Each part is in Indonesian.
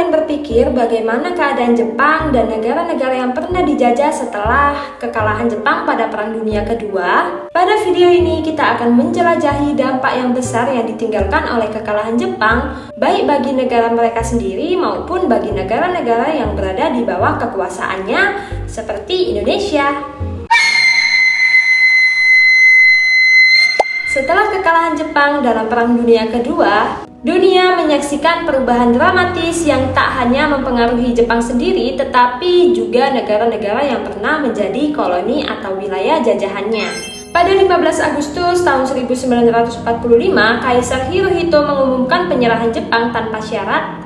kalian berpikir bagaimana keadaan Jepang dan negara-negara yang pernah dijajah setelah kekalahan Jepang pada Perang Dunia Kedua? Pada video ini kita akan menjelajahi dampak yang besar yang ditinggalkan oleh kekalahan Jepang, baik bagi negara mereka sendiri maupun bagi negara-negara yang berada di bawah kekuasaannya, seperti Indonesia. Setelah kekalahan Jepang dalam Perang Dunia Kedua, dunia menyaksikan perubahan dramatis yang tak hanya mempengaruhi Jepang sendiri, tetapi juga negara-negara yang pernah menjadi koloni atau wilayah jajahannya. Pada 15 Agustus tahun 1945, Kaisar Hirohito mengumumkan penyerahan Jepang tanpa syarat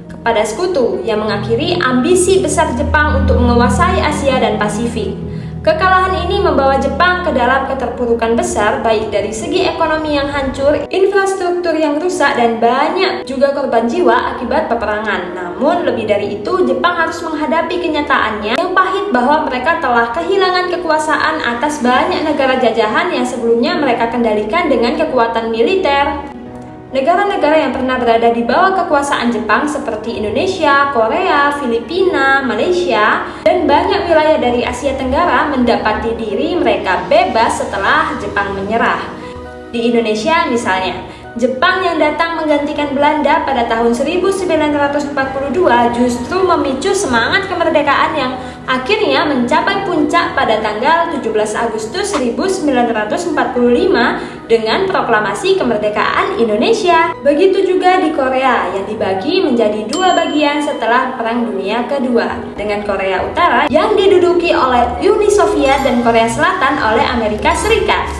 kepada sekutu yang mengakhiri ambisi besar Jepang untuk menguasai Asia dan Pasifik. Kekalahan ini membawa Jepang ke dalam keterpurukan besar, baik dari segi ekonomi yang hancur, infrastruktur yang rusak, dan banyak juga korban jiwa akibat peperangan. Namun lebih dari itu, Jepang harus menghadapi kenyataannya yang pahit bahwa mereka telah kehilangan kekuasaan atas banyak negara jajahan yang sebelumnya mereka kendalikan dengan kekuatan militer. Negara-negara yang pernah berada di bawah kekuasaan Jepang seperti Indonesia, Korea, Filipina, Malaysia, dan banyak wilayah dari Asia Tenggara mendapati diri mereka bebas setelah Jepang menyerah. Di Indonesia misalnya, Jepang yang datang menggantikan Belanda pada tahun 1942 justru memicu semangat kemerdekaan yang akhirnya mencapai puncak pada tanggal 17 Agustus 1945 dengan proklamasi kemerdekaan Indonesia. Begitu juga di Korea yang dibagi menjadi dua bagian setelah Perang Dunia Kedua, dengan Korea Utara yang diduduki oleh Uni Soviet dan Korea Selatan oleh Amerika Serikat.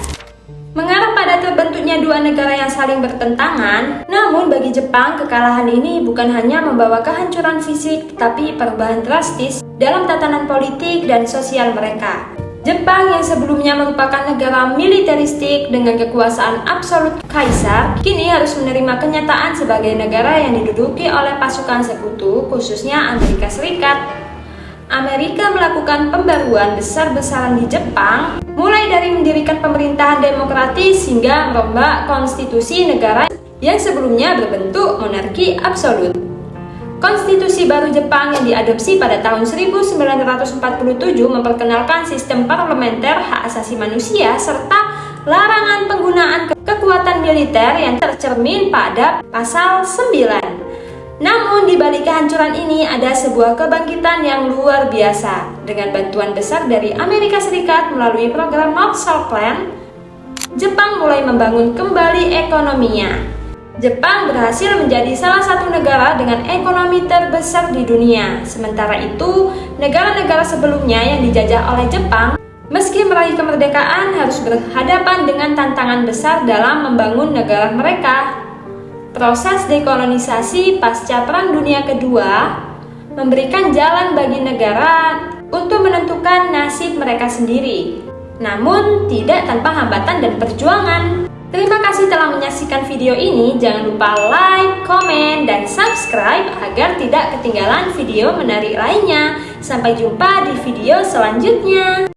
Mengarah pada terbentuknya dua negara yang saling bertentangan, namun bagi Jepang kekalahan ini bukan hanya membawa kehancuran fisik, tetapi perubahan drastis dalam tatanan politik dan sosial mereka. Jepang yang sebelumnya merupakan negara militeristik dengan kekuasaan absolut kaisar, kini harus menerima kenyataan sebagai negara yang diduduki oleh pasukan sekutu, khususnya Amerika Serikat. Amerika melakukan pembaruan besar-besaran di Jepang, mulai dari mendirikan pemerintahan demokratis hingga merombak konstitusi negara yang sebelumnya berbentuk monarki absolut. Konstitusi baru Jepang yang diadopsi pada tahun 1947 memperkenalkan sistem parlementer, hak asasi manusia, serta larangan penggunaan kekuatan militer yang tercermin pada pasal 9. Namun di balik kehancuran ini ada sebuah kebangkitan yang luar biasa. Dengan bantuan besar dari Amerika Serikat melalui program North South Plan, Jepang mulai membangun kembali ekonominya. Jepang berhasil menjadi salah satu negara dengan ekonomi terbesar di dunia. Sementara itu, negara-negara sebelumnya yang dijajah oleh Jepang, meski meraih kemerdekaan, harus berhadapan dengan tantangan besar dalam membangun negara mereka. Proses dekolonisasi pasca Perang Dunia Kedua memberikan jalan bagi negara untuk menentukan nasib mereka sendiri, namun tidak tanpa hambatan dan perjuangan. Terima kasih telah menyaksikan video ini. Jangan lupa like, komen, dan subscribe agar tidak ketinggalan video menarik lainnya. Sampai jumpa di video selanjutnya.